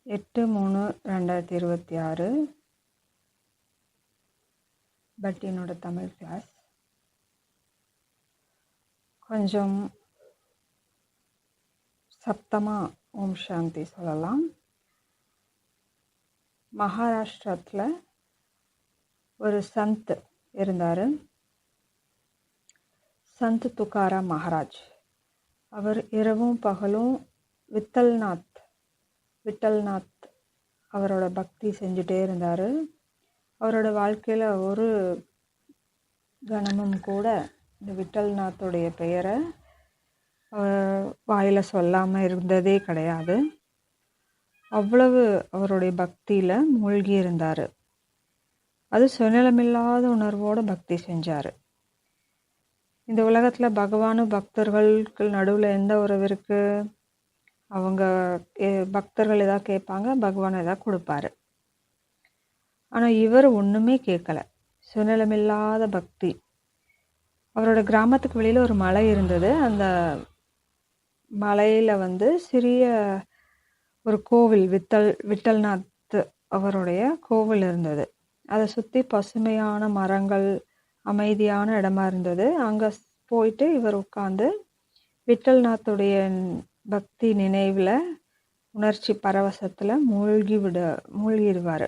8/3/2026 but என்னோட Tamil class கொஞ்சம் சப்தமாக ஓம் சாந்தி சொல்லலாம். மகாராஷ்டிரத்தில் ஒரு சந்த் இருந்தார், சந்த் துக்காராம் மகாராஜ். அவர் இரவும் பகலும் விட்டல்நாத் அவரோட பக்தி செஞ்சுட்டே இருந்தார். அவரோட வாழ்க்கையில் ஒரு கணமும் கூட இந்த விட்டல்நாத்துடைய பெயரை வாயில் சொல்லாமல் இருந்ததே கிடையாது. அவ்வளவு அவருடைய பக்தியில் மூழ்கி இருந்தார். அது சுயநலமில்லாத உணர்வோடு பக்தி செஞ்சார். இந்த உலகத்தில் பகவானும் பக்தர்களுக்கு நடுவில் எந்த உறவு இருக்குது? அவங்க பக்தர்கள் எதாவது கேட்பாங்க, பகவான் எதாவது கொடுப்பாரு. ஆனால் இவர் ஒன்றுமே கேட்கல, சுயநலமில்லாத பக்தி. அவரோட கிராமத்துக்கு வெளியில் ஒரு மலை இருந்தது. அந்த மலையில் சிறிய ஒரு கோவில், விட்டல்நாத் அவருடைய கோவில் இருந்தது. அதை சுற்றி பசுமையான மரங்கள், அமைதியான இடமா இருந்தது. அங்கே போயிட்டு இவர் உட்காந்து விட்டல்நாத்துடைய பக்தி நினைவில், உணர்ச்சி பரவசத்தில் மூழ்கிடுவார்.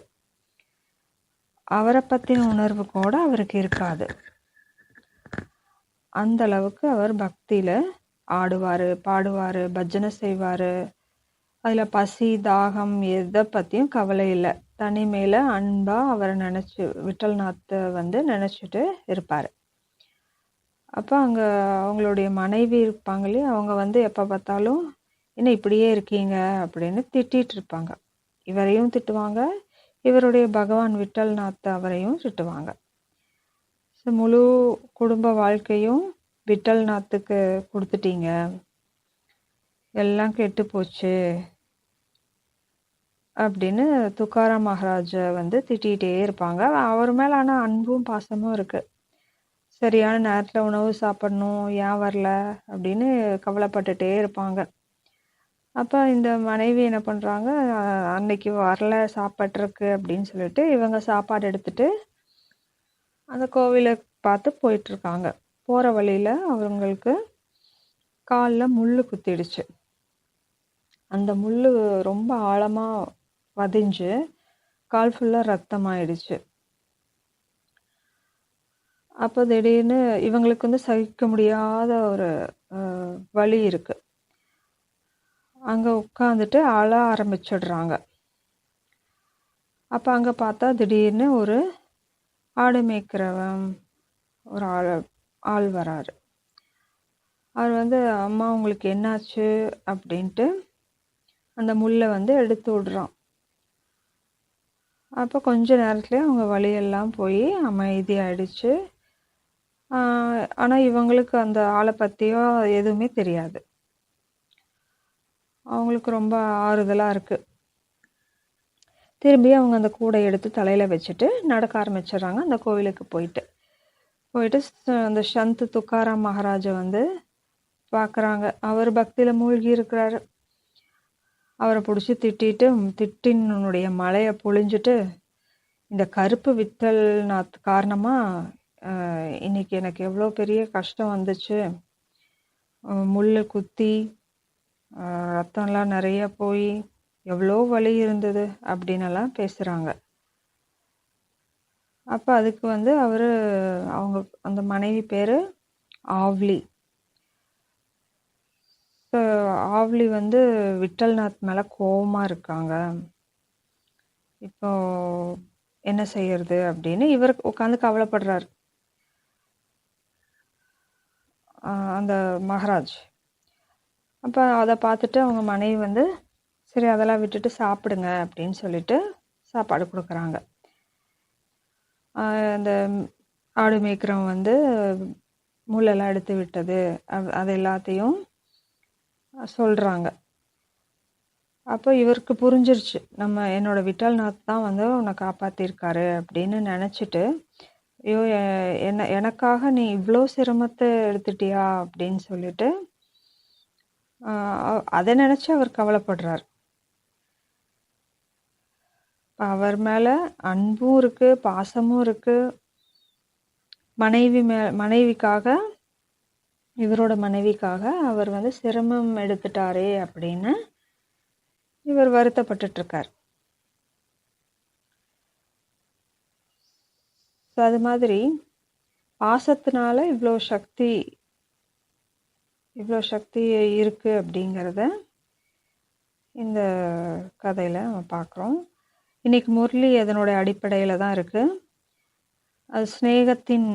அவரை பற்றின உணர்வு கூட அவருக்கு இருக்காது. அந்த அளவுக்கு அவர் பக்தியில் ஆடுவார், பாடுவார், பஜனை செய்வார். அதில் பசி தாகம் எதை பற்றியும் கவலை இல்லை. தனிமையில் அன்பாக அவரை விட்டல்நாத்தை நினச்சிட்டு இருப்பார். அப்போ அங்கே அவங்களுடைய மனைவி இருப்பாங்களே, அவங்க எப்போ பார்த்தாலும் என்ன இப்படியே இருக்கீங்க அப்படின்னு திட்டிகிட்டு இருப்பாங்க. இவரையும் திட்டுவாங்க, இவருடைய பகவான் விட்டல்நாத் அவரையும் திட்டுவாங்க. ஸோ முழு குடும்ப வாழ்க்கையும் விட்டல்நாத்துக்கு கொடுத்துட்டீங்க, எல்லாம் கெட்டு போச்சு அப்படின்னு துக்காராம் மகாராஜை திட்டிகிட்டே இருப்பாங்க. அவர் மேலே ஆனால் அன்பும் பாசமும் இருக்குது. சரியான நேரத்தில் உணவு சாப்பிடணும், ஏன் வரல அப்படின்னு கவலைப்பட்டுட்டே இருப்பாங்க. அப்போ இந்த மனைவி என்ன பண்ணுறாங்க, அன்னைக்கு வரல சாப்பாட்டுருக்கு அப்படின்னு சொல்லிட்டு இவங்க சாப்பாடு எடுத்துகிட்டு அந்த கோவிலை பார்த்து போயிட்டுருக்காங்க. போகிற வழியில் அவங்களுக்கு காலில் முள் குத்திடுச்சு. அந்த முள் ரொம்ப ஆழமாக வதிஞ்சு கால் ஃபுல்லாக ரத்தமாயிடுச்சு. அப்போ திடீர்னு இவங்களுக்கு சகிக்க முடியாத ஒரு வலி இருக்குது. அங்கே உட்காந்துட்டு அழ ஆரம்பிச்சிடுறாங்க. அப்போ அங்கே பார்த்தா திடீர்னு ஒரு ஆடு மேய்க்கிறவன் ஒரு ஆள் வராரு. அவர் அம்மா உங்களுக்கு என்னாச்சு அப்படின்ட்டு அந்த முள்ளை எடுத்து விடுறான். அப்போ கொஞ்ச நேரத்துலேயே அவங்க வலியெல்லாம் போய் அமைதியாயிடுச்சு. ஆனால் இவங்களுக்கு அந்த ஆளை பற்றியோ எதுவுமே தெரியாது. அவங்களுக்கு ரொம்ப ஆறுதலாக இருக்குது. திரும்பி அவங்க அந்த கூடை எடுத்து தலையில் வச்சுட்டு நடக்க ஆரம்பிச்சிடுறாங்க. அந்த கோவிலுக்கு போயிட்டு அந்த சந்த் துக்காராம் மகாராஜை பார்க்குறாங்க. அவர் பக்தியில் மூழ்கி இருக்கிறாரு. அவரை பிடிச்சி திட்டினுடைய மலையை பொழிஞ்சிட்டு, இந்த கருப்பு விட்டல்நாத் காரணமாக இன்னைக்கு எனக்கு எவ்வளோ பெரிய கஷ்டம் வந்துச்சு, முள் குத்தி ரத்தம்லாம் நிறைய போய் எவ்வளோ வலி இருந்தது அப்படின்னெல்லாம் பேசுகிறாங்க. அப்போ அதுக்கு அவங்க அந்த மனைவி பேர் ஆவ்லி. ஆவ்லி விட்டல்நாத் மேலே கோபமாக இருக்காங்க. இப்போ என்ன செய்யறது அப்படின்னு இவர் உட்காந்து கவலைப்படுறார். அந்த மகாராஜ் அப்போ அதை பார்த்துட்டு அவங்க மனைவி சரி அதெல்லாம் விட்டுட்டு சாப்பிடுங்க அப்படின்னு சொல்லிட்டு சாப்பாடு கொடுக்குறாங்க. அந்த ஆடு மேய்க்கிறவன் முள்ளெல்லாம் எடுத்து விட்டது அது எல்லாத்தையும் சொல்கிறாங்க. அப்போ இவருக்கு புரிஞ்சிருச்சு, என்னோட விட்டல்நாத் தான் உன்னை காப்பாற்றிருக்காரு அப்படின்னு நினச்சிட்டு, ஐயோ எனக்காக நீ இவ்வளோ சிரமத்தை எடுத்துட்டியா அப்படின்னு சொல்லிட்டு அதை நினச்சி அவர் கவலைப்படுறார். அவர் மேலே அன்பும் இருக்குது, பாசமும் இருக்குது. மனைவிக்காக, இவரோட மனைவிக்காக அவர் வந்து சிரமம் எடுத்துட்டாரே அப்படின்னு இவர் வருத்தப்பட்டுட்ருக்கார். ஸோ அது மாதிரி பாசத்தினால இவ்வளோ சக்தி இருக்குது அப்படிங்கிறத இந்த கதையில் நம்ம பார்க்குறோம். இன்றைக்கி முரளி அதனுடைய அடிப்படையில் தான் இருக்குது. அது ஸ்நேகத்தின்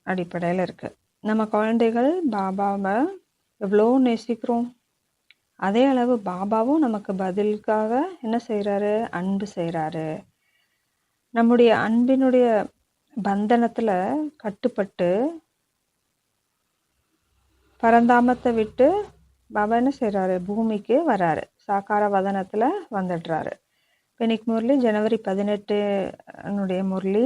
அடிப்படையில் இருக்குது. நம்ம குழந்தைகள் பாபாவை எவ்வளோ நேசிக்கிறோம், அதே அளவு பாபாவும் நமக்கு பதிலுக்காக என்ன செய்கிறாரு? அன்பு செய்கிறாரு. நம்முடைய அன்பினுடைய பந்தனத்தில் கட்டுப்பட்டு பரந்தாமத்தை விட்டு பாபா என்ன செய்கிறாரு? பூமிக்கு வராரு, சாக்கார வதனத்தில் வந்துடுறாரு. இன்னைக்கு முரளி ஜனவரி 18 முரளி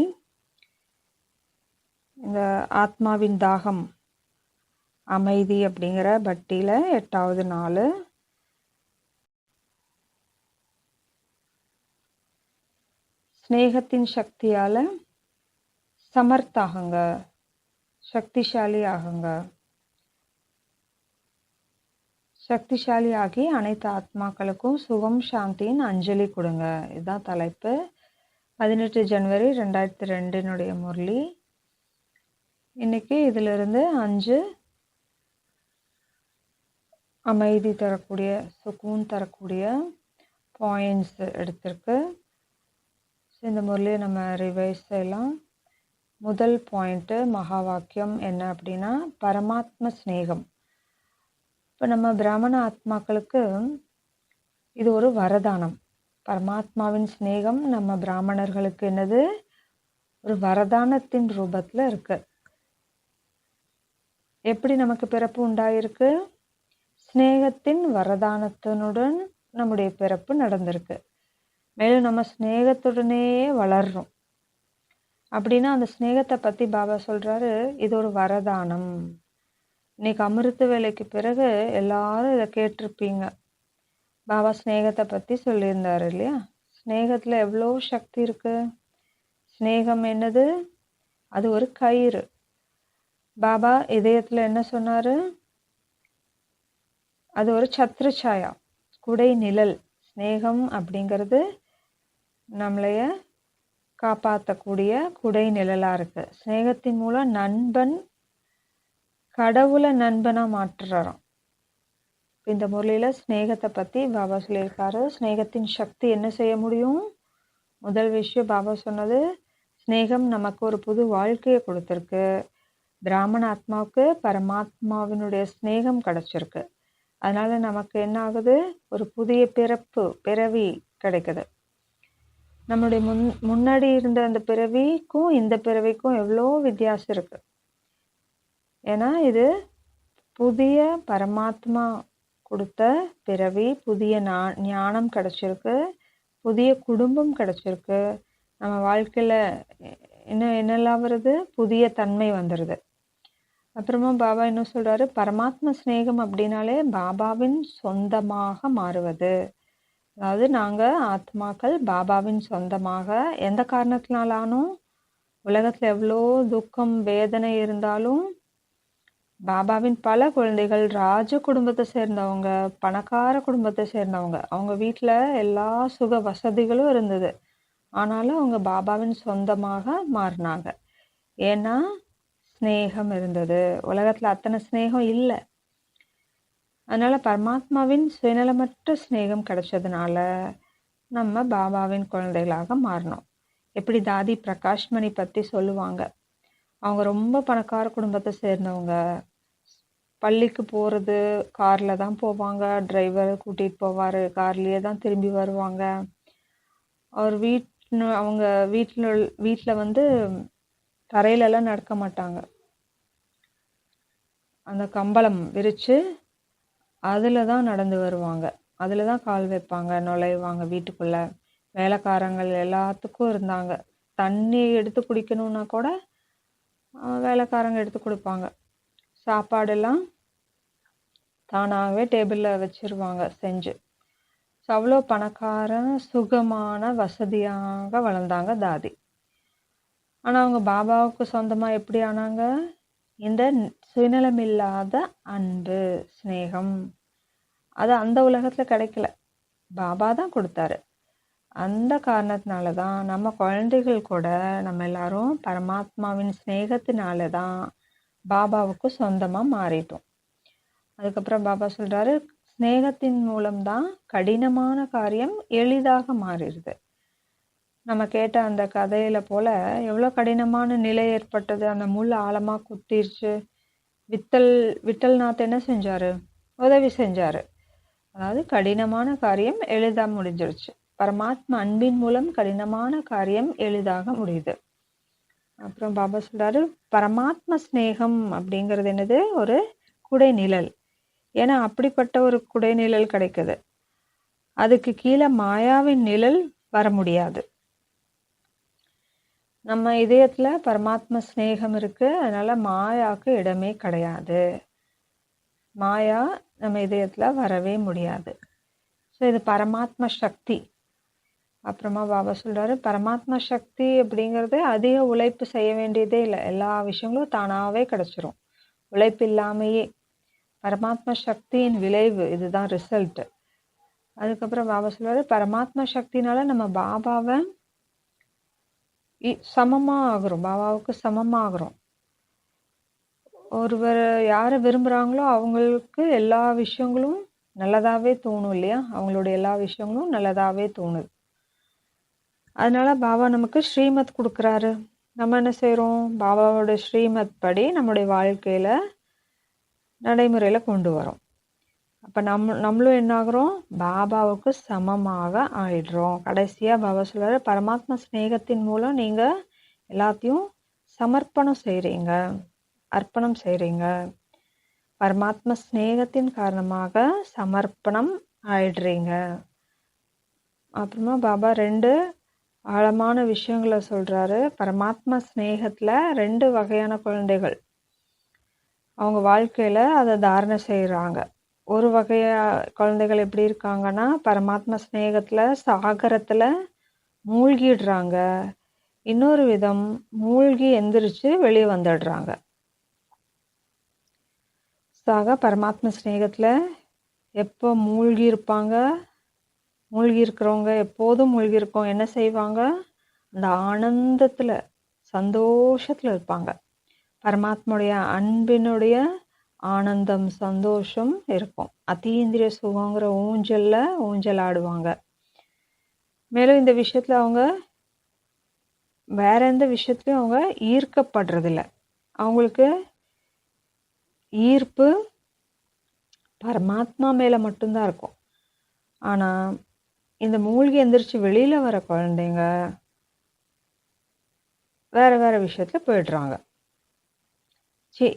இந்த ஆத்மாவின் தாகம் அமைதி அப்படிங்கிற பட்டியில் 8வது நாள். ஸ்நேகத்தின் சக்தியால் சமர்த்தாகுங்க, சக்திசாலி ஆகுங்க. சக்திசாலி ஆகி அனைத்து ஆத்மாக்களுக்கும் சுகம் சாந்தியின் அஞ்சலி கொடுங்க. இதுதான் தலைப்பு. 18 ஜனவரி 2002 முரளி. இன்னைக்கு இதிலிருந்து 5 அமைதி தரக்கூடிய, சுகூன் தரக்கூடிய பாயிண்ட்ஸ் எடுத்திருக்கு. இந்த முரளியை நம்ம ரிவைஸ் செய்யலாம். முதல் பாயிண்ட்டு மகா வாக்கியம் என்ன அப்படின்னா, பரமாத்ம ஸ்நேகம். இப்போ நம்ம பிராமண ஆத்மாக்களுக்கு இது ஒரு வரதானம். பரமாத்மாவின் ஸ்நேகம் நம்ம பிராமணர்களுக்கு என்னது? ஒரு வரதானத்தின் ரூபத்தில் இருக்கு. எப்படி நமக்கு பிறப்பு உண்டாயிருக்கு? ஸ்நேகத்தின் வரதானத்தினுடன் நம்முடைய பிறப்பு நடந்திருக்கு. மேலும் நம்ம ஸ்நேகத்துடனே வளர்றோம். அப்படின்னா அந்த ஸ்நேகத்தை பற்றி பாபா சொல்கிறாரு, இது ஒரு வரதானம். இன்னைக்கு அமிர்த வேலைக்கு பிறகு எல்லாரும் இதை கேட்டிருப்பீங்க. பாபா ஸ்நேகத்தை பற்றி சொல்லியிருந்தாரு இல்லையா? ஸ்நேகத்தில் எவ்வளோ சக்தி இருக்கு. ஸ்நேகம் என்னது? அது ஒரு கயிறு. பாபா இதயத்தில் என்ன சொன்னார்? அது ஒரு சத்ருச்சாயா, குடை நிழல். ஸ்நேகம் அப்படிங்கிறது நம்மளைய காப்பாற்றக்கூடிய குடை நிழலாக இருக்கு. ஸ்நேகத்தின் மூலம் நண்பன் கடவுளை நண்பனாக மாற்றுறாராம். இந்த முறையில் ஸ்நேகத்தை பற்றி பாபா சொல்லியிருக்காரு. ஸ்நேகத்தின் சக்தி என்ன செய்ய முடியும்? முதல் விஷயம் பாபா சொன்னது, ஸ்நேகம் நமக்கு ஒரு புது வாழ்க்கையை கொடுத்துருக்கு. பிராமண ஆத்மாவுக்கு பரமாத்மாவினுடைய ஸ்நேகம் கிடைச்சிருக்கு. அதனால நமக்கு என்ன ஆகுது? ஒரு புதிய பிறவி கிடைக்குது. நம்மளுடைய முன்னாடி இருந்த அந்த பிறவிக்கும் இந்த பிறவிக்கும் எவ்வளோ வித்தியாசம் இருக்கு. ஏன்னா இது புதிய பரமாத்மா கொடுத்த பிறவி, புதிய ஞானம் கிடைச்சிருக்கு, புதிய குடும்பம் கிடைச்சிருக்கு. நம்ம வாழ்க்கையில் என்னெல்லாம் வருது? புதிய தன்மை வந்துடுது. அப்புறமா பாபா என்ன சொல்கிறாரு? பரமாத்மா ஸ்நேகம் அப்படின்னாலே பாபாவின் சொந்தமாக மாறுவது. அதாவது நாங்கள் ஆத்மாக்கள் பாபாவின் சொந்தமாக எந்த காரணத்தினாலும், உலகத்தில் எவ்வளோ துக்கம் வேதனை இருந்தாலும் பாபாவின் பல குழந்தைகள் ராஜ குடும்பத்தை சேர்ந்தவங்க, பணக்கார குடும்பத்தை சேர்ந்தவங்க, அவங்க வீட்டில் எல்லா சுக வசதிகளும் இருந்தது. ஆனாலும் அவங்க பாபாவின் சொந்தமாக மாறினாங்க. ஏன்னா ஸ்நேகம் இருந்தது. உலகத்தில் அத்தனை ஸ்நேகம் இல்லை. அதனால் பரமாத்மாவின் சுயநலமற்ற ஸ்நேகம் கிடைச்சதுனால நம்ம பாபாவின் குழந்தைகளாக மாறினோம். எப்படி தாதி பிரகாஷ்மணி பற்றி சொல்லுவாங்க. அவங்க ரொம்ப பணக்கார குடும்பத்தை சேர்ந்தவங்க. பள்ளிக்கு போகிறது காரில் தான் போவாங்க, டிரைவர் கூட்டிகிட்டு போவார், கார்லேயே தான் திரும்பி வருவாங்க. அவங்க வீட்டில் வந்து தரையிலலாம் நடக்க மாட்டாங்க. அந்த கம்பளம் விரித்து அதில் தான் நடந்து வருவாங்க, அதில் தான் கால் வைப்பாங்க, நுழைவாங்க வீட்டுக்குள்ளே. வேலைக்காரங்கள் எல்லாத்துக்கும் இருந்தாங்க. தண்ணி எடுத்து குடிக்கணுன்னா கூட வேலைக்காரங்க எடுத்து கொடுப்பாங்க. சாப்பாடெல்லாம் தானாகவே டேபிளில் வச்சுருவாங்க செஞ்சு. ஸோ அவ்வளோ பணக்காரன், சுகமான, வசதியாக வளர்ந்தாங்க தாதி. ஆனா அவங்க பாபாவுக்கு சொந்தமா எப்படி ஆனாங்க? இந்த சுயநலமில்லாத அன்பு, சிநேகம். அது அந்த உலகத்துல கிடைக்கல. பாபா தான் கொடுத்தாரு. அந்த காரணத்தினால தான் நம்ம குழந்தைகள் கூட நம்ம எல்லாரும் பரமாத்மாவின் சிநேகத்தினால தான் பாபாவுக்கு சொந்தமா மாறிட்டோம். அதுக்கப்புறம் பாபா சொல்றாரு, சிநேகத்தின் மூலம்தான் கடினமான காரியம் எளிதாக மாறிடுது. நம்ம கேட்ட அந்த கதையில போல எவ்வளோ கடினமான நிலை ஏற்பட்டது. அந்த முள் ஆழமா குத்திருச்சு. விட்டல்நாத் என்ன செஞ்சாரு? உதவி செஞ்சாரு. அதாவது கடினமான காரியம் எளிதா முடிஞ்சிருச்சு. பரமாத்மா அன்பின் மூலம் கடினமான காரியம் எளிதாக முடியுது. அப்புறம் பாபா சொல்றாரு, பரமாத்மா ஸ்நேகம் அப்படிங்கிறது என்னது? ஒரு குடைநிழல். ஏன்னா அப்படிப்பட்ட ஒரு குடைநிழல் கிடைக்குது. அதுக்கு கீழே மாயாவின் நிழல் வர முடியாது. நம்ம இதயத்துல பரமாத்மா ஸ்நேகம் இருக்கு. அதனால மாயாவுக்கு இடமே கிடையாது. மாயா நம்ம இதயத்துல வரவே முடியாது. ஸோ இது பரமாத்மா சக்தி. அப்புறமா பாபா சொல்றாரு, பரமாத்மா சக்தி அப்படிங்கிறது அதிக உழைப்பு செய்ய வேண்டியதே இல்லை. எல்லா விஷயங்களும் தானாவே கிடைச்சிரும். உழைப்பு இல்லாமையே. பரமாத்மா சக்தியின் விளைவு இதுதான் ரிசல்ட். அதுக்கப்புறம் பாபா சொல்றாரு, பரமாத்மா சக்தினால நம்ம பாபாவை சமமா ஆகுறோம். பாபாவுக்கு சமமா ஆகுறோம். ஒருவர் யாரை விரும்புறாங்களோ அவங்களுக்கு எல்லா விஷயங்களும் நல்லதாவே தோணும் இல்லையா? அவங்களுடைய எல்லா விஷயங்களும் நல்லதாவே தோணுது. அதனால பாபா நமக்கு ஸ்ரீமத் கொடுக்குறாரு. நம்ம என்ன செய்றோம்? பாபாவோட ஸ்ரீமத் படி நம்முடைய வாழ்க்கையில நடைமுறையில கொண்டு வரோம். அப்ப நம்மளும் என்ன ஆகுறோம்? பாபாவுக்கு சமமாக ஆயிடுறோம். கடைசியா பாபா சொல்றாரு, பரமாத்மா ஸ்நேகத்தின் மூலம் நீங்க எல்லாத்தையும் சமர்ப்பணம் செய்றீங்க, அர்ப்பணம் செய்றீங்க. பரமாத்மா ஸ்நேகத்தின் காரணமாக சமர்ப்பணம் ஆயிடுறீங்க. அப்புறமா பாபா 2 ஆழமான விஷயங்களை சொல்றாரு. பரமாத்மா ஸ்நேகத்துல 2 வகையான குழந்தைகள் அவங்க வாழ்க்கையில அதை தாரணை செய்யறாங்க. ஒரு வகைய குழந்தைகள் எப்படி இருக்காங்கன்னா, பரமாத்மா ஸ்நேகத்துல சாகரத்துல மூழ்கிடுறாங்க. இன்னொரு விதம் மூழ்கி எந்திரிச்சு வெளியே வந்துடுறாங்க. பரமாத்மா ஸ்நேகத்துல எப்போ மூழ்கி இருப்பாங்க? மூழ்கி இருக்கிறவங்க எப்போதும் மூழ்கி இருக்கோம். என்ன செய்வாங்க? அந்த ஆனந்தத்துல, சந்தோஷத்துல இருப்பாங்க. பரமாத்மாவுடைய அன்பினுடைய ஆனந்தம், சந்தோஷம் இருக்கும். அத்தீந்திரிய சுகங்கிற ஊஞ்சல் ஆடுவாங்க. மேலும் இந்த விஷயத்துல அவங்க வேற எந்த விஷயத்துலயும் அவங்க ஈர்க்கப்படுறதில்ல. அவங்களுக்கு ஈர்ப்பு பரமாத்மா மேல மட்டும்தான் இருக்கும். ஆனா இந்த மூழ்கி எந்திரிச்சு வெளியில வர குழந்தைங்க வேற வேற விஷயத்துல போயிடுறாங்க.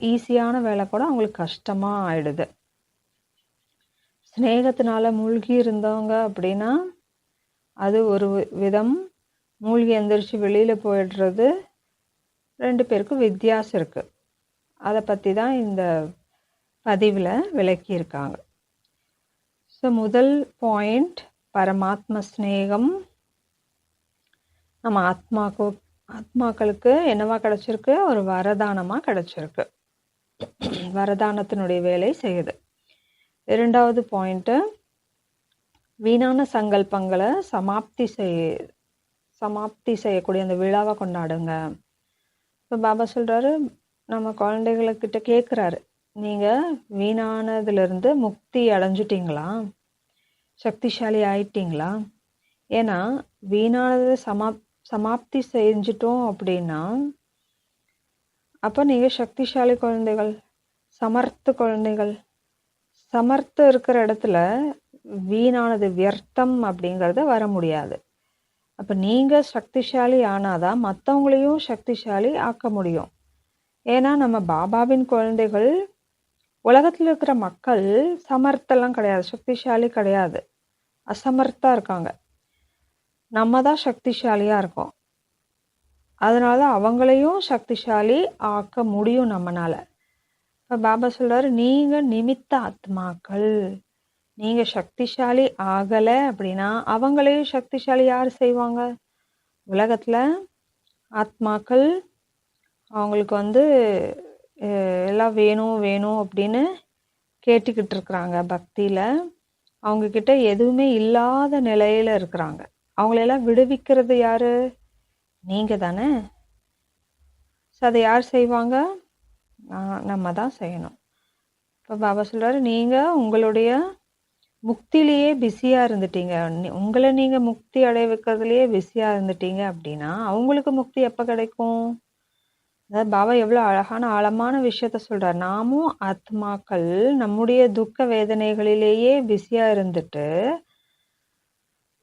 ஈஸியான வேலை கூட அவங்களுக்கு கஷ்டமா ஆயிடுது. ஸ்நேகத்தினால மூழ்கி இருந்தவங்க அப்படின்னா அது ஒரு விதம். மூழ்கி எந்திரிச்சு வெளியில போயிடுறது 2 பேருக்கும் வித்தியாசம் இருக்கு. அதை பத்தி தான் இந்த பதிவுல விளக்கியிருக்காங்க. ஸோ முதல் பாயிண்ட், பரமாத்ம ஸ்நேகம் நம்ம ஆத்மாக்களுக்கு என்னவா கிடைச்சிருக்கு? ஒரு வரதானமா கிடைச்சிருக்கு. வரதானத்தினுடைய வேலை செய்யுது. 2வது பாயிண்ட், வீணான சங்கல்பங்களை சமாப்தி செய்யக்கூடிய அந்த விழாவை கொண்டாடுங்க. இப்போ பாபா சொல்றாரு, நம்ம குழந்தைகளுக்கிட்ட கேட்குறாரு, நீங்க வீணானதுலேருந்து முக்தி அடைஞ்சிட்டிங்களா? சக்திசாலி ஆயிட்டீங்களா? ஏன்னா வீணானது சமாப்தி செஞ்சிட்டோம் அப்படின்னா அப்போ நீங்கள் சக்திசாலி குழந்தைகள், சமர்த்த குழந்தைகள். சமர்த்தம் இருக்கிற இடத்துல வீணானது, வியர்த்தம் அப்படிங்கிறது வர முடியாது. அப்போ நீங்கள் சக்திசாலி ஆனாதான் மற்றவங்களையும் சக்திசாலி ஆக்க முடியும். ஏன்னா நம்ம பாபாவின் குழந்தைகள். உலகத்தில் இருக்கிற மக்கள் சமர்த்தெல்லாம் கிடையாது, சக்திசாலி கிடையாது, அசமர்த்தா இருக்காங்க. நம்ம தான் சக்திசாலியா இருக்கோம். அதனால அவங்களையும் சக்திசாலி ஆக்க முடியும் நம்மனால. இப்போ பாபா சொல்றாரு, நீங்க நிமித்த ஆத்மாக்கள், நீங்க சக்திசாலி ஆகல அப்படின்னா அவங்களையும் சக்திசாலி யார் செய்வாங்க? உலகத்துல ஆத்மாக்கள் அவங்களுக்கு வந்து எல்லாம் வேணும் வேணும் அப்படின்னு கேட்டுக்கிட்டு இருக்கிறாங்க பக்தியில. அவங்க கிட்ட எதுவுமே இல்லாத நிலையில இருக்கிறாங்க. அவங்களெல்லாம் விடுவிக்கிறது யாரு? நீங்க தானே. அதை யார் செய்வாங்க? நம்ம தான் செய்யணும். இப்போ பாபா சொல்றாரு, நீங்க உங்களுடைய முக்தியிலேயே பிஸியா இருந்துட்டீங்க. உங்களை நீங்க முக்தி அடைய வைக்கிறதுலயே பிஸியா இருந்துட்டீங்க அப்படின்னா அவங்களுக்கு முக்தி எப்ப கிடைக்கும்? அதாவது பாபா எவ்வளவு அழகான ஆழமான விஷயத்த சொல்றார். நாமும் ஆத்மாக்கள் நம்முடைய துக்க வேதனைகளிலேயே பிஸியா இருந்துட்டு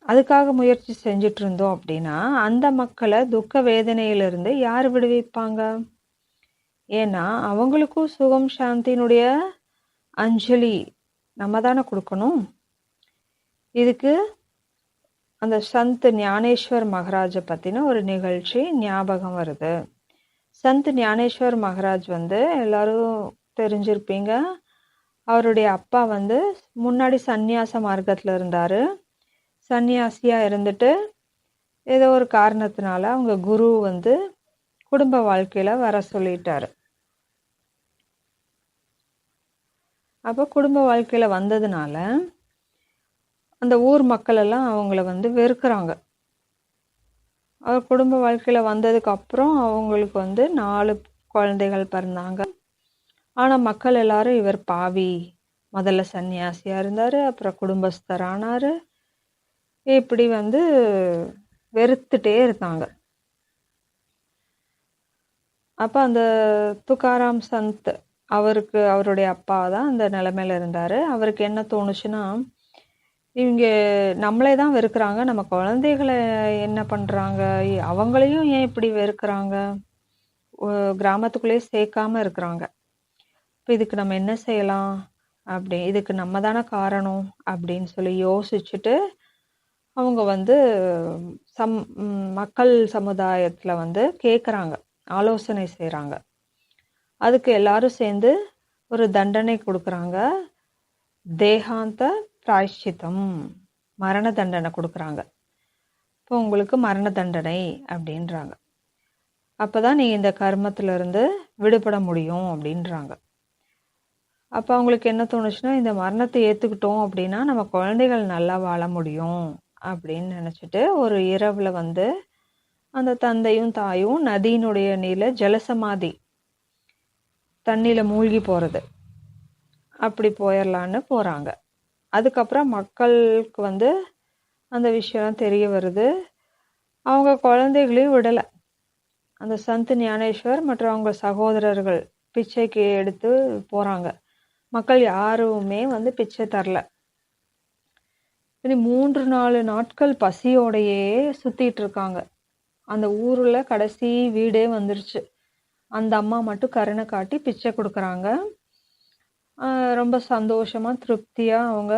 அதுக்காக முயற்சி செஞ்சுட்டு இருந்தோம் அப்படின்னா அந்த மக்களை துக்க வேதனையிலிருந்து யார் விடுவிப்பாங்க? ஏன்னா அவங்களுக்கும் சுகம் சாந்தியினுடைய அஞ்சலி நம்ம தானே கொடுக்கணும். இதுக்கு அந்த சந்த் ஞானேஸ்வர் மகாராஜை பத்தின ஒரு நிகழ்ச்சி ஞாபகம் வருது. சந்த் ஞானேஸ்வர் மகாராஜ் வந்து எல்லாரும் தெரிஞ்சிருப்பீங்க. அவருடைய அப்பா வந்து முன்னாடி சந்நியாச மார்க்கத்துல இருந்தாரு. சன்னியாசியா இருந்துட்டு ஏதோ ஒரு காரணத்தினால அவங்க குரு வந்து குடும்ப வாழ்க்கையில வர சொல்லிட்டாரு. அப்ப குடும்ப வாழ்க்கையில வந்ததுனால அந்த ஊர் மக்கள் எல்லாம் அவங்கள வந்து வெறுக்கிறாங்க. அவர் குடும்ப வாழ்க்கையில வந்ததுக்கு அப்புறம் அவங்களுக்கு வந்து 4 குழந்தைகள் பிறந்தாங்க. ஆனா மக்கள் எல்லாரும் இவர் பாவி, முதல்ல சன்னியாசியா இருந்தாரு, அப்புறம் குடும்பஸ்தரானாரு, இப்படி வந்து வெறுத்துட்டே இருந்தாங்க. அப்ப அந்த துக்காராம் சந்த் அவருடைய அப்பா தான் அந்த நிலைமையில இருந்தாரு. அவருக்கு என்ன தோணுச்சுன்னா, இவங்க நம்மளே தான் வெறுக்கிறாங்க, நம்ம குழந்தைகளை என்ன பண்றாங்க, அவங்களையும் ஏன் இப்படி வெறுக்கிறாங்க, கிராமத்துக்குள்ளேயே சேர்க்காம இருக்கிறாங்க. இப்போ இதுக்கு நம்ம என்ன செய்யலாம், இதுக்கு நம்ம தானே காரணம் அப்படின்னு சொல்லி யோசிச்சுட்டு அவங்க வந்து மக்கள் சமுதாயத்துல வந்து கேட்குறாங்க, ஆலோசனை செய்கிறாங்க. அதுக்கு எல்லாரும் சேர்ந்து ஒரு தண்டனை கொடுக்குறாங்க. தேகாந்த பிராயஷ்சித்தம், மரண தண்டனை கொடுக்குறாங்க. இப்போ உங்களுக்கு மரண தண்டனை அப்படின்றாங்க. அப்போதான் நீங்கள் இந்த கர்மத்திலிருந்து விடுபட முடியும் அப்படின்றாங்க. அப்போ அவங்களுக்கு என்ன தோணுச்சுன்னா, இந்த மரணத்தை ஏற்றுக்கிட்டோம் அப்படின்னா நம்ம குழந்தைகள் நல்லா வாழ முடியும் அப்படின்னு நினச்சிட்டு ஒரு இரவில் வந்து அந்த தந்தையும் தாயும் நதியினுடைய நீரில் ஜலசமாதி, தண்ணியில் மூழ்கி போகிறது, அப்படி போயிடலான்னு போகிறாங்க. அதுக்கப்புறம் மக்களுக்கு வந்து அந்த விஷயம் தெரிய வருது. அவங்க குழந்தைகளையும் விடலை. அந்த சந்த் ஞானேஸ்வர் மற்றும் அவங்க சகோதரர்கள் பிச்சைக்கு எடுத்து போகிறாங்க. மக்கள் யாருமே வந்து பிச்சை தரல. 3-4 நாட்கள் பசியோடையே சுத்திட்டு இருக்காங்க. அந்த ஊர்ல கடைசி வீடே வந்துருச்சு. அந்த அம்மா மட்டும் கருணை காட்டி பிச்சை கொடுக்குறாங்க. ரொம்ப சந்தோஷமா திருப்தியா அவங்க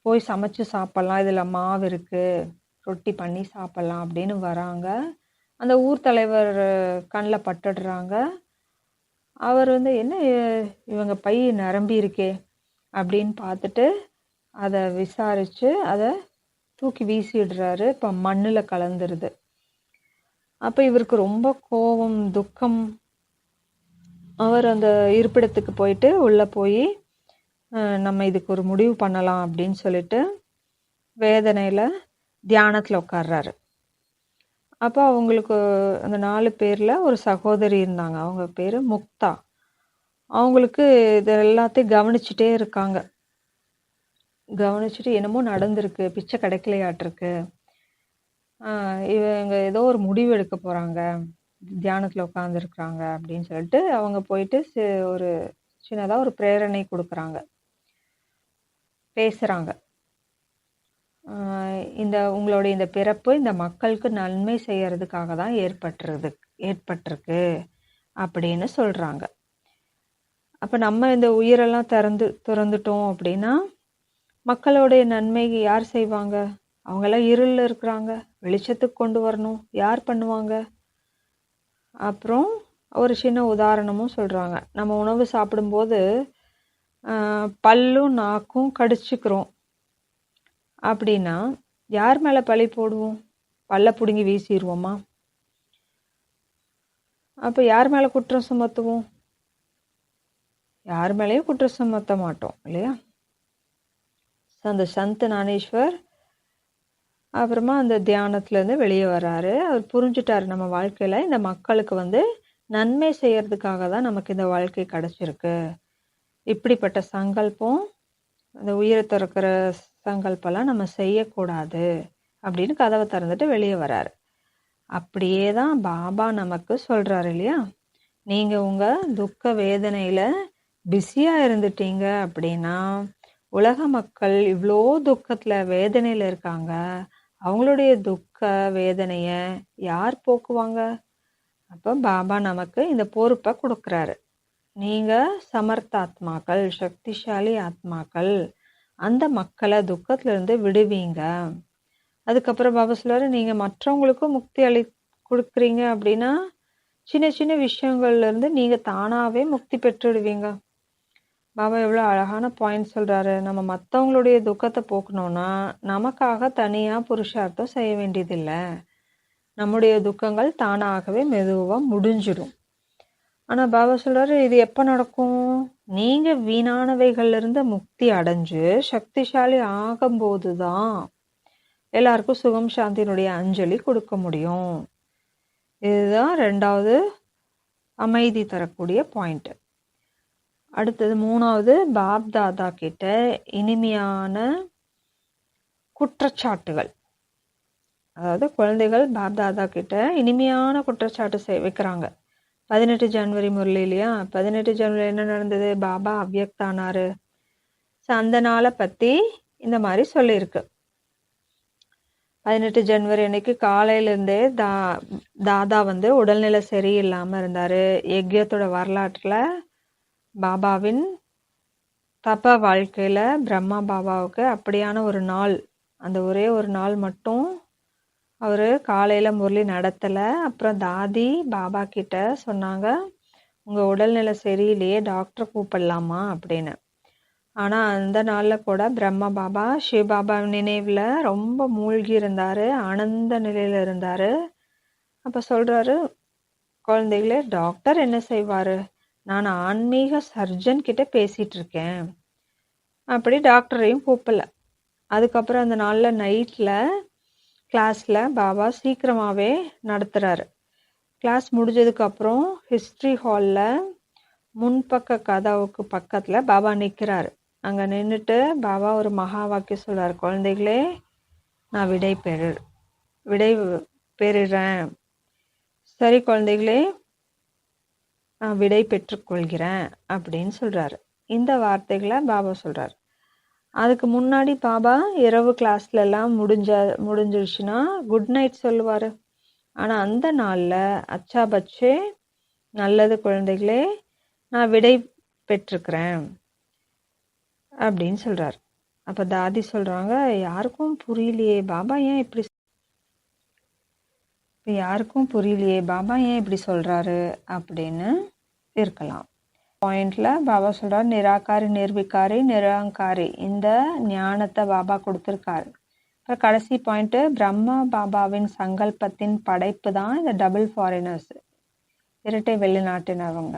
போய் சமைச்சு சாப்பிடலாம், இதுல மாவு இருக்கு, ரொட்டி பண்ணி சாப்பிடலாம் அப்படின்னு வராங்க. அந்த ஊர் தலைவர் கண்ணில் பட்டுடுறாங்க. அவர் வந்து என்ன இவங்க பை நிரம்பி இருக்கே அப்படின்னு பார்த்துட்டு அதை விசாரிச்சு அதை தூக்கி வீசிடுறாரு. இப்போ மண்ணில் கலந்துருது. அப்போ இவருக்கு ரொம்ப கோபம், துக்கம். அவர் அந்த இருப்பிடத்துக்கு போயிட்டு உள்ளே போய் நம்ம இதுக்கு ஒரு முடிவு பண்ணலாம் அப்படின்னு சொல்லிட்டு வேதனையில் தியானத்தில் உட்கார்றாரு. அப்போ அவங்களுக்கு அந்த 4 பேரில் ஒரு சகோதரி இருந்தாங்க. அவங்க பேர் முக்தா. அவங்களுக்கு இது எல்லாத்தையும் கவனிச்சுட்டே இருக்காங்க. கவனிச்சுட்டு என்னமோ நடந்திருக்கு, பிச்சை கிடைக்கலையாட்டிருக்கு, இவங்க ஏதோ ஒரு முடிவு எடுக்க போகிறாங்க, தியானத்தில் உட்காந்துருக்குறாங்க அப்படின்னு சொல்லிட்டு அவங்க போயிட்டு ஒரு சின்னதாக ஒரு பிரேரணை கொடுக்குறாங்க, பேசுகிறாங்க. உங்களுடைய இந்த பிறப்பு இந்த மக்களுக்கு நன்மை செய்யறதுக்காக தான் ஏற்பட்டிருக்கு அப்படின்னு சொல்கிறாங்க. அப்போ நம்ம இந்த உயிரெல்லாம் திறந்துட்டோம் அப்படின்னா மக்களுடைய நன்மைக்கு யார் செய்வாங்க? அவங்கெல்லாம் இருளில் இருக்கிறாங்க, வெளிச்சத்துக்கு கொண்டு வரணும், யார் பண்ணுவாங்க? அப்புறம் ஒரு சின்ன உதாரணமும் சொல்கிறாங்க. நம்ம உணவு சாப்பிடும்போது பல்லும் நாக்கும் கடிச்சுக்கிறோம் அப்படின்னா யார் மேலே பழி போடுவோம்? பல்ல பிடுங்கி வீசிடுவோமா? அப்போ யார் மேலே குற்றம் சுமத்துவோம்? யார் மேலேயும் குற்றம் சுமத்த மாட்டோம் இல்லையா? அந்த சந்த் ஞானேஸ்வர் அப்புறமா அந்த தியானத்துலேருந்து வெளியே வர்றாரு. அவர் புரிஞ்சுட்டாரு, நம்ம வாழ்க்கையில் இந்த மக்களுக்கு நன்மை செய்யறதுக்காக தான் நமக்கு இந்த வாழ்க்கை கிடைச்சிருக்கு. இப்படிப்பட்ட சங்கல்பம், அந்த உயிரை திறக்கிற சங்கல்பெல்லாம் நம்ம செய்யக்கூடாது அப்படின்னு கதவை திறந்துட்டு வெளியே வராரு. அப்படியே தான் பாபா நமக்கு சொல்றாரு இல்லையா? நீங்க உங்க துக்க வேதனையில பிஸியா இருந்துட்டீங்க அப்படின்னா உலக மக்கள் இவ்வளோ துக்கத்துல வேதனையில இருக்காங்க, அவங்களுடைய துக்க வேதனைய யார் போக்குவாங்க? அப்போ பாபா நமக்கு இந்த பொறுப்பை கொடுக்குறாரு. நீங்க சமர்த்தாத்மாக்கள், சக்திசாலி ஆத்மாக்கள், அந்த மக்களை துக்கத்துல இருந்து விடுவீங்க. அதுக்கப்புறம் பாபா சொல்றாரு, நீங்க மற்றவங்களுக்கும் முக்தி கொடுக்குறீங்க அப்படின்னா சின்ன சின்ன விஷயங்கள்ல இருந்து நீங்க தானாவே முக்தி பெற்றுடுவீங்க. பாபா எவ்வளோ அழகான பாயிண்ட் சொல்றாரு. நம்ம மற்றவங்களுடைய துக்கத்தை போக்கணும்னா நமக்காக தனியா புருஷார்த்தம் செய்ய வேண்டியதில்லை. நம்முடைய துக்கங்கள் தானாகவே மெதுவா முடிஞ்சிடும். ஆனா பாபா சொல்றாரு, இது எப்ப நடக்கும்? நீங்க வீணானவைகள்ல இருந்து முக்தி அடைஞ்சு சக்திசாலி ஆகும்போதுதான் எல்லாருக்கும் சுகம் சாந்தியினுடைய அஞ்சலி கொடுக்க முடியும். இதுதான் 2வது அமைதி தரக்கூடிய பாயிண்ட். அடுத்தது 3வது, பாப் தாதா கிட்ட இனிமையான குற்றச்சாட்டுகள். அதாவது குழந்தைகள் பாப் தாதா கிட்ட இனிமையான குற்றச்சாட்டு வைக்கிறாங்க. 18 ஜனவரி முரளி இல்லையா? 18 ஜனவரி என்ன நடந்தது? பாபா அவ்யக்தானாரு. அந்த நாளை பத்தி இந்த மாதிரி சொல்லியிருக்கு. 18 ஜனவரி அன்னைக்கு காலையிலேருந்தே தாதா உடல்நிலை சரியில்லாமல் இருந்தார். யக்ஞத்தோட வரலாற்றில் பாபாவின் தப வாழ்க்கையில் பிரம்மா பாபாவுக்கு அப்படியான ஒரு நாள், அந்த ஒரே ஒரு நாள் மட்டும் அவர் காலையில் முரளி நடத்தலை. அப்புறம் தாதி பாபா கிட்ட சொன்னாங்க, உங்கள் உடல்நிலை சரியில்லையே, டாக்டரை கூப்பிடலாமா அப்படின்னு. ஆனால் அந்த நாளில் கூட பிரம்மா பாபா சிவபாபா நினைவில் ரொம்ப மூழ்கி இருந்தார், ஆனந்த நிலையில் இருந்தார். அப்போ சொல்கிறாரு, குழந்தைகளே, டாக்டர் என்ன செய்வார்? நான் ஆன்மீக சர்ஜன் கிட்ட பேசிகிட்டு இருக்கேன். அப்படி டாக்டரையும் கூப்பிடல. அதுக்கப்புறம் அந்த நாளில் நைட்டில் கிளாஸில் பாபா சீக்கிரமாகவே நடத்துகிறாரு. கிளாஸ் முடிஞ்சதுக்கப்புறம் ஹிஸ்ட்ரி ஹாலில் முன்பக்க கதவுக்கு பக்கத்தில் பாபா நிற்கிறாரு. அங்கே நின்றுட்டு பாபா ஒரு மகா வாக்கியம் சொல்கிறார், குழந்தைகளே, நான் விடை பெறுறேன். சரி குழந்தைகளே, நான் விடை பெற்றுக்கொள்கிறேன் அப்படின்னு சொல்கிறாரு. இந்த வார்த்தைகளை பாபா சொல்கிறார். அதுக்கு முன்னாடி பாபா இரவு கிளாஸ்லலாம் முடிஞ்சிருச்சுன்னா குட் நைட் சொல்லுவார். ஆனால் அந்த நாளில் அச்சா பச்சே, நல்லது குழந்தைகளே, நான் விடை பெற்றிருக்கிறேன் அப்படின்னு சொல்கிறார். அப்போ தாதி சொல்கிறாங்க, யாருக்கும் புரியலையே பாபா ஏன் இப்படி சொல்கிறாரு அப்படின்னு இருக்கலாம். பாயிண்டில் பாபா சொல்கிறார், நிராகாரி, நிர்விகாரி, நிரங்காரி, இந்த ஞானத்தை பாபா கொடுத்துருக்காரு. அப்புறம் கடைசி பாயிண்ட்டு, பிரம்மா பாபாவின் சங்கல்பத்தின் படைப்பு தான் இந்த டபுள் ஃபாரினர்ஸ், இரட்டை வெளிநாட்டினவங்க.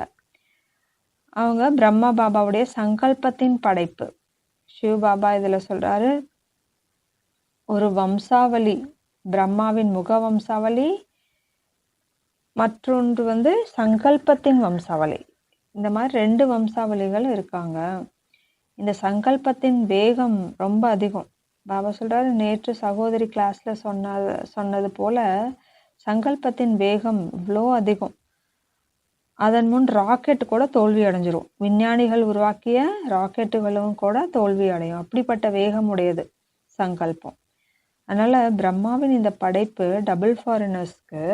அவங்க பிரம்மா பாபாவுடைய சங்கல்பத்தின் படைப்பு. சிவபாபா இதில் சொல்கிறாரு, ஒரு வம்சாவளி, பிரம்மாவின் முக வம்சாவளி, மற்றொன்று சங்கல்பத்தின் வம்சாவளி. இந்த மாதிரி 2 வம்சாவளிகள் இருக்காங்க. இந்த சங்கல்பத்தின் வேகம் ரொம்ப அதிகம். பாபா சொல்கிறாரு, நேற்று சகோதரி கிளாஸில் சொன்னது போல சங்கல்பத்தின் வேகம் இவ்வளோ அதிகம். அதன் முன் ராக்கெட் கூட தோல்வி அடைஞ்சிரும். விஞ்ஞானிகள் உருவாக்கிய ராக்கெட்டுகளும் கூட தோல்வி அடையும். அப்படிப்பட்ட வேகம் உடையது சங்கல்பம். அதனால் பிரம்மாவின் இந்த படைப்பு டபுள் ஃபாரினர்ஸ்க்கு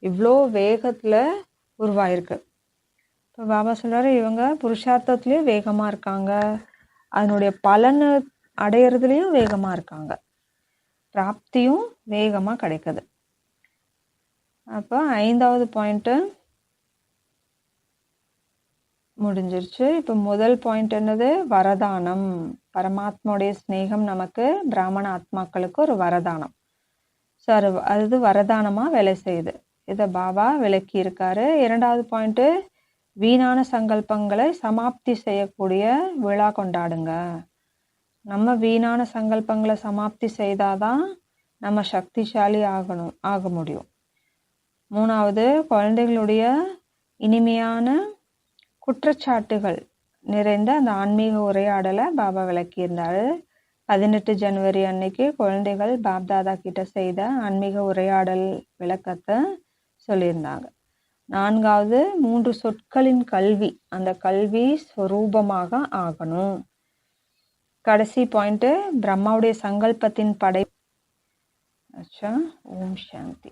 இவ்வளோ வேகத்தில் உருவாயிருக்கு. இப்போ பாபா சொல்கிறாரு, இவங்க புருஷார்த்தத்துலேயும் வேகமாக இருக்காங்க, அதனுடைய பலனை அடையிறதுலேயும் வேகமாக இருக்காங்க, பிராப்தியும் வேகமாக கிடைக்குது. அப்போ 5வது பாயிண்ட்டு, முடிஞ்சிருச்சு. இப்போ முதல் பாயிண்ட் என்னது? வரதானம். பரமாத்மாவுடைய ஸ்நேகம் நமக்கு பிராமண ஆத்மாக்களுக்கு ஒரு வரதானம். ஸோ அது வரதானமாக வேலை செய்யுது. இதை பாபா விளக்கி இருக்காரு. இரண்டாவது பாயிண்ட்டு, வீணான சங்கல்பங்களை சமாப்தி செய்யக்கூடிய விழா கொண்டாடுங்க. நம்ம வீணான சங்கல்பங்களை சமாப்தி செய்தாதான் நம்ம சக்திசாலி ஆக முடியும். மூணாவது, குழந்தைகளுடைய இனிமையான குற்றச்சாட்டுகள் நிறைந்த அந்த ஆன்மீக உரையாடலை பாபா விளக்கியிருந்தாரு. 18 ஜனவரி அன்னைக்கு குழந்தைகள் பாப்தாதா கிட்ட செய்த ஆன்மீக உரையாடல் விளக்கத்தை சொல்லியிருந்தாங்க. நான்காவது, 3 சொற்களின் கல்வி, அந்த கல்வி ஸ்வரூபமாக ஆகணும். கடைசி பாயிண்ட், பிரம்மாவுடைய சங்கல்பத்தின் படை. ஓம் சாந்தி.